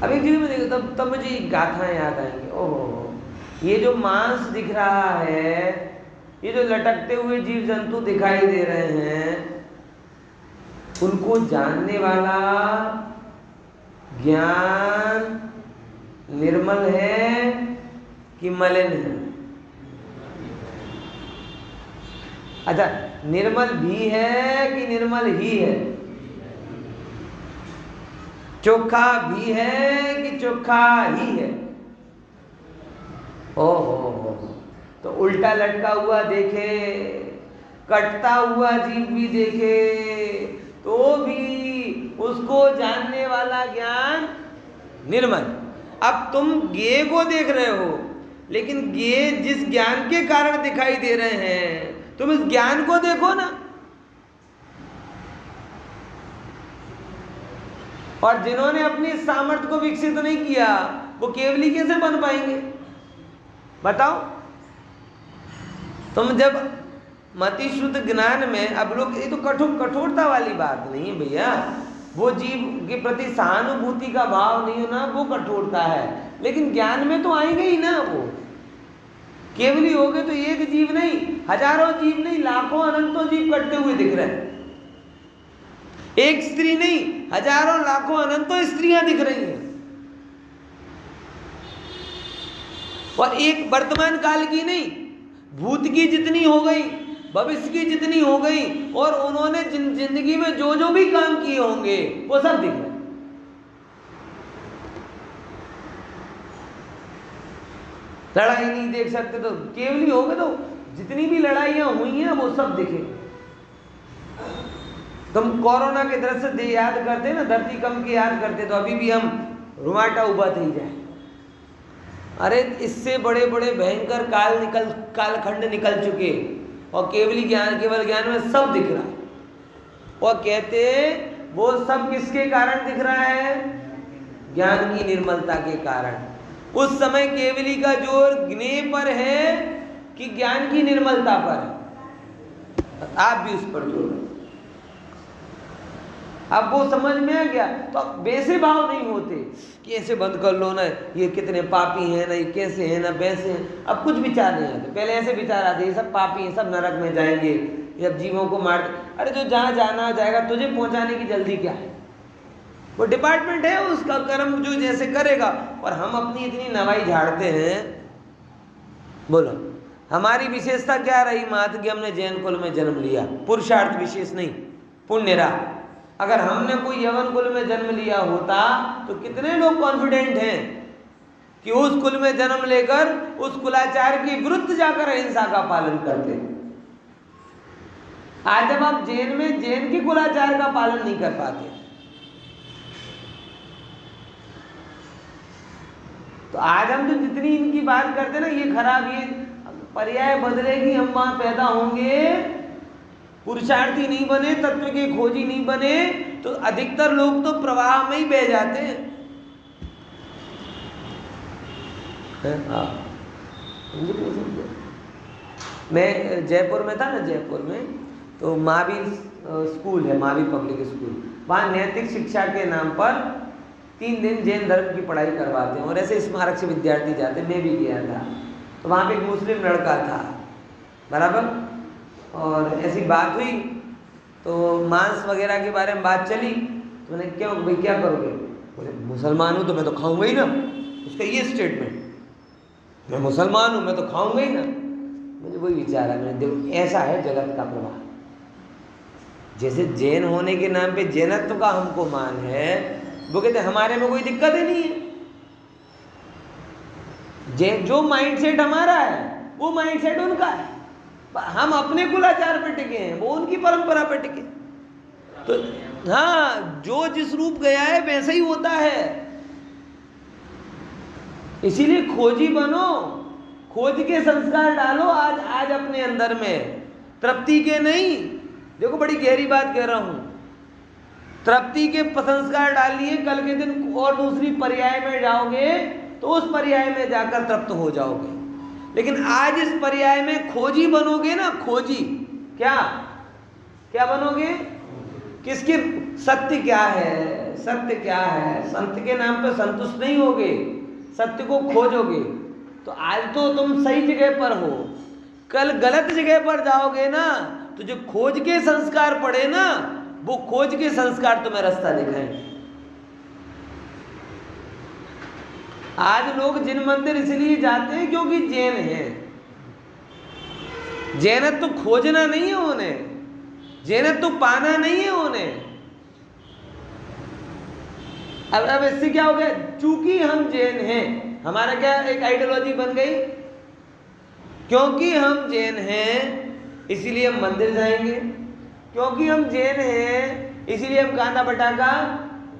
अब एक चीज़ में देखो, तब मुझे एक गाथा याद आएंगे। ओहो, ये जो मांस दिख रहा है, ये जो लटकते हुए जीव जंतु दिखाई दे रहे हैं, उनको जानने वाला ज्ञान निर्मल है कि मलिन है? अच्छा, निर्मल भी है कि निर्मल ही है? चोखा भी है कि चोखा ही है? ओहो, तो उल्टा लटका हुआ देखे, कटता हुआ जीव भी देखे, तो भी उसको जानने वाला ज्ञान निर्मल। अब तुम गे को देख रहे हो, लेकिन गे जिस ज्ञान के कारण दिखाई दे रहे हैं, तुम इस ज्ञान को देखो ना। और जिन्होंने अपनी सामर्थ्य को विकसित नहीं किया, वो केवली कैसे बन पाएंगे? बताओ। तुम जब मति शुद्ध ज्ञान में, अब लोग, ये तो कठोरता वाली बात नहीं है भैया, वो जीव के प्रति सहानुभूति का भाव नहीं होना वो कठोरता है, लेकिन ज्ञान में तो आएंगे ही ना। वो केवली हो गए तो एक जीव नहीं, हजारों जीव नहीं, लाखों अनंतों जीव कटते हुए दिख रहे हैं। एक स्त्री नहीं, हजारों लाखों अनंतों स्त्रियां दिख रही हैं, और एक वर्तमान काल की नहीं, भूत की जितनी हो गई, भविष्य की जितनी हो गई, और उन्होंने जिंदगी में जो जो भी काम किए होंगे वो सब दिख रहे। लड़ाई नहीं देख सकते तो केवल हो गए, तो जितनी भी लड़ाइयां हुई हैं वो सब दिखे। तुम कोरोना के दृश्य याद करते ना, धरती कंप की याद करते तो अभी भी हम रुमाटा उबा थी जाए। अरे इससे बड़े बड़े भयंकर कालखंड निकल चुके, और केवल ज्ञान में सब दिख रहा। और कहते वो सब किसके कारण दिख रहा है? ज्ञान की निर्मलता के कारण। उस समय केवली का जोर ज्ञेय पर है कि ज्ञान की निर्मलता पर है? आप भी उस पर जोर है। अब वो समझ में आ गया तो अब वैसे भाव नहीं होते कि ऐसे बंद कर लो ना, ये कितने पापी हैं ना, ये कैसे हैं ना, वैसे हैं। अब कुछ विचार नहीं आते। पहले ऐसे विचार आते, ये सब पापी हैं, सब नरक में जाएंगे, जब जीवों को मार। अरे जो जहाँ जाना जाएगा, तुझे पहुँचाने की जल्दी क्या है? वो डिपार्टमेंट है, उसका कर्म जो जैसे करेगा। और हम अपनी इतनी नवाई झाड़ते हैं। बोलो हमारी विशेषता क्या रही मात्र कि हमने जैन कुल में जन्म लिया, पुरुषार्थ विशेष नहीं, पुण्य रहा। अगर हमने कोई यवन कुल में जन्म लिया होता तो कितने लोग कॉन्फिडेंट हैं कि उस कुल में जन्म लेकर उस कुलाचार के विरुद्ध जाकर अहिंसा का पालन करते। आज जब आप जैन में जैन के कुलाचार का पालन नहीं कर पाते, तो आज हम जो जितनी इनकी बात करते ना, ये खराब, ये पर्याय बदलेगी, हम वहां पैदा होंगे, पुरुषार्थी नहीं बने, तत्व के खोजी नहीं बने, तो अधिकतर लोग तो प्रवाह में ही बह जाते हैं। मैं जयपुर में था ना, जयपुर में तो महावीर स्कूल है, महावीर पब्लिक स्कूल। वहाँ नैतिक शिक्षा के नाम पर 3 दिन जैन धर्म की पढ़ाई करवाते हैं, और ऐसे स्मारक से विद्यार्थी जाते। मैं भी गया था, तो वहाँ पे एक मुस्लिम लड़का था, बराबर, और ऐसी बात हुई तो मांस वगैरह के बारे में बात चली। तो मैंने क्यों भाई क्या करोगे? बोले मुसलमान हूँ तो मैं तो खाऊंगा ही ना। उसका ये स्टेटमेंट, मैं मुसलमान हूँ मैं तो खाऊंगा ही ना। मुझे वही विचार है, मैंने देखो ऐसा है जगत का प्रभाव। जैसे जैन होने के नाम पे जैनत्व का हमको मान है, वो कहते हमारे में कोई दिक्कत ही नहीं है। जो माइंडसेट हमारा है वो माइंडसेट उनका है। हम अपने कुलाचार पे टिके हैं, वो उनकी परंपरा पे टिके। तो हाँ, जो जिस रूप गया है वैसे ही होता है। इसीलिए खोजी बनो, खोज के संस्कार डालो आज अपने अंदर में, तृप्ति के नहीं। देखो बड़ी गहरी बात कह रहा हूं, तृप्ति के संस्कार डालिए, कल के दिन और दूसरी पर्याय में जाओगे तो उस पर्याय में जाकर तृप्त हो जाओगे। लेकिन आज इस पर्याय में खोजी बनोगे ना, खोजी क्या बनोगे? किसके सत्य क्या है, सत्य क्या है? संत के नाम पे संतुष्ट नहीं होगे, सत्य को खोजोगे। तो आज तो तुम सही जगह पर हो, कल गलत जगह पर जाओगे ना, तो जो खोज के संस्कार पड़े ना, वो खोज के संस्कार तुम्हें रास्ता दिखाएंगे। आज लोग जिन मंदिर इसलिए जाते हैं क्योंकि जैन हैं। जैनत्व तो खोजना नहीं है उन्हें, जैनत्व तो पाना नहीं है उन्हें। अब इससे क्या हो गया? चूंकि हम जैन हैं, हमारा क्या एक आइडियोलॉजी बन गई, क्योंकि हम जैन हैं इसीलिए हम मंदिर जाएंगे, क्योंकि हम जैन हैं इसीलिए हम कांदा बटाका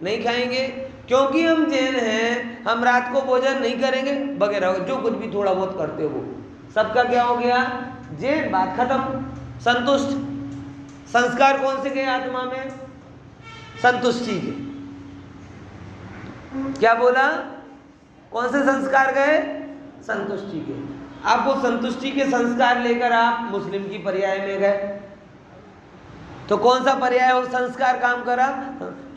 नहीं खाएंगे, क्योंकि हम जैन हैं हम रात को भोजन नहीं करेंगे वगैरह। जो कुछ भी थोड़ा बहुत करते हो वो सबका क्या हो गया? जैन। बात खत्म। संतुष्ट। संस्कार कौन से गए आत्मा में? संतुष्टि के। क्या बोला? कौन से संस्कार गए? संतुष्टि के। अब वो संतुष्टि के संस्कार लेकर आप मुस्लिम की पर्याय में गए, तो कौन सा पर्याय और संस्कार काम करा?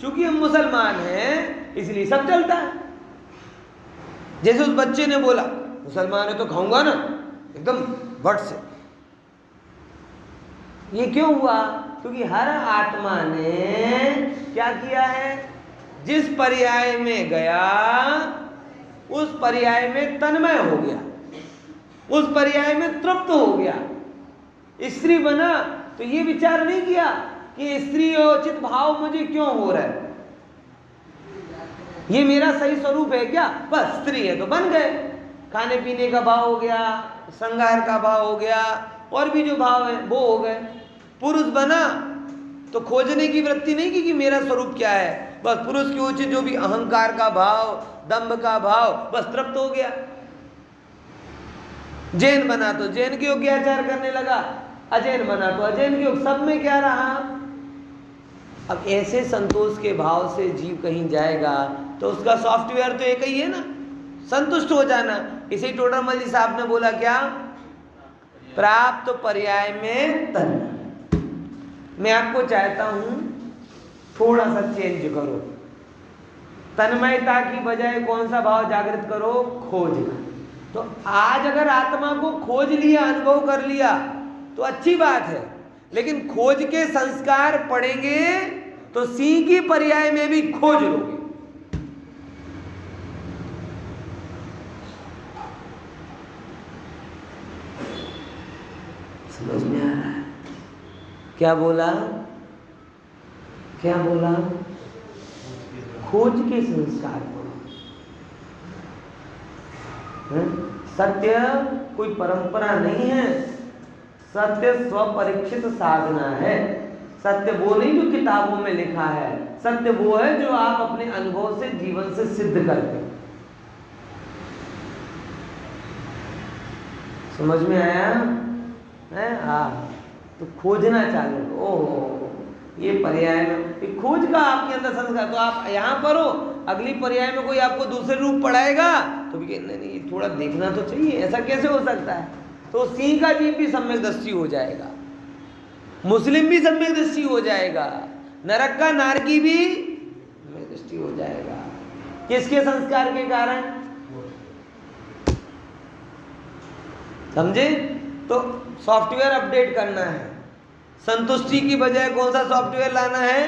चूंकि हम मुसलमान हैं इसलिए सब चलता है। जैसे उस बच्चे ने बोला मुसलमान है तो खाऊंगा ना, एकदम भट से। ये क्यों हुआ? क्योंकि हर आत्मा ने क्या किया है? जिस पर्याय में गया उस पर्याय में तन्मय हो गया, उस पर्याय में तृप्त हो गया। स्त्री बना तो ये विचार नहीं किया कि स्त्री उचित भाव मुझे क्यों हो रहा है, ये मेरा सही स्वरूप है क्या? बस स्त्री है तो बन गए। खाने पीने का भाव हो गया, श्रृंगार का भाव हो गया, और भी जो भाव है वो हो गए। पुरुष बना तो खोजने की वृत्ति नहीं की कि मेरा स्वरूप क्या है, बस पुरुष की उचित जो भी अहंकार का भाव, दंभ का भाव, बस तृप्त हो गया। जैन बना तो जैन के योग्य आचार करने लगा, अजैन बना तो अजैन के योग, सब में क्या रहा? अब ऐसे संतोष के भाव से जीव कहीं जाएगा तो उसका सॉफ्टवेयर तो एक ही है ना, संतुष्ट हो जाना। इसी टोडरमल जी साहब ने बोला क्या? प्राप्त पर्याय में तन्मय। मैं आपको चाहता हूं थोड़ा सा चेंज करो, तन्मयता की बजाय कौन सा भाव जागृत करो? खोज का। तो आज अगर आत्मा को खोज लिया, अनुभव कर लिया तो अच्छी बात है, लेकिन खोज के संस्कार पड़ेंगे तो सी की पर्याय में भी खोज लोगे। समझ में आ रहा है? क्या बोला? क्या बोला? खोज के संस्कार पड़ो। सत्य कोई परंपरा नहीं है, सत्य स्वपरीक्षित साधना है। सत्य वो नहीं जो किताबों में लिखा है, सत्य वो है जो आप अपने अनुभव से, जीवन से सिद्ध करते हो। समझ में आया है? हाँ, तो खोजना चालू। ओह, ये पर्याय में खोज का आपके अंदर संस्कार, तो आप यहाँ पर हो, अगली पर्याय में कोई आपको दूसरे रूप पढ़ाएगा तो भी नहीं, थोड़ा देखना तो चाहिए, ऐसा कैसे हो सकता है? तो सिंह का जीव भी सम्यक दृष्टि हो जाएगा, मुस्लिम भी सम्यक दृष्टि हो जाएगा, नरक का नारकी भी सम्यक दृष्टि हो जाएगा। किसके संस्कार के कारण? समझे? तो सॉफ्टवेयर अपडेट करना है। संतुष्टि की बजाय कौन सा सॉफ्टवेयर लाना है?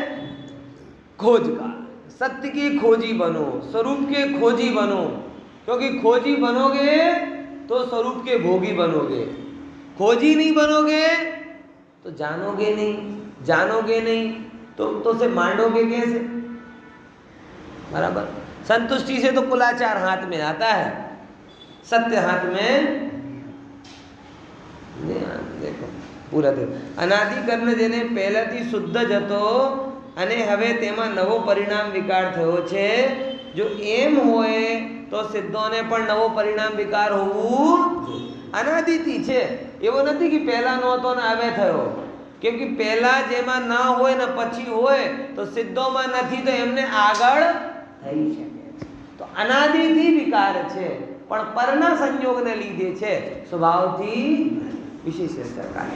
खोज का। सत्य के खोजी बनो, स्वरूप के खोजी बनो, क्योंकि खोजी बनोगे तो स्वरूप के भोगी बनोगे। खोजी नहीं बनोगे तो जानोगे नहीं, जानोगे नहीं तो उसे मांडोगे कैसे? बराबर। संतुष्टि से तो कुलाचार हाथ में आता है, सत्य हाथ में देखो पूरा देखो। अनादि कर्म જેને પહેલાથી શુદ્ધ જતો અને હવે તેમાં નવો પરિણામ વિકાર થયો છે, જો એમ હોય તો સિદ્ધોને પણ નવો પરિણામ વિકાર હોવું અનાદિથી છે। એવો નથી કે પહેલા નહોતો ને હવે થયો, કેમ કે પહેલા જેમાં ના હોય ને પછી હોય તો સિદ્ધોમાં નથી તો એમને આગળ થઈ શકે છે। તો અનાદિથી વિકાર છે, પણ પરના સંયોગને લીધે છે, સ્વભાવથી વિશેષ સરકાર।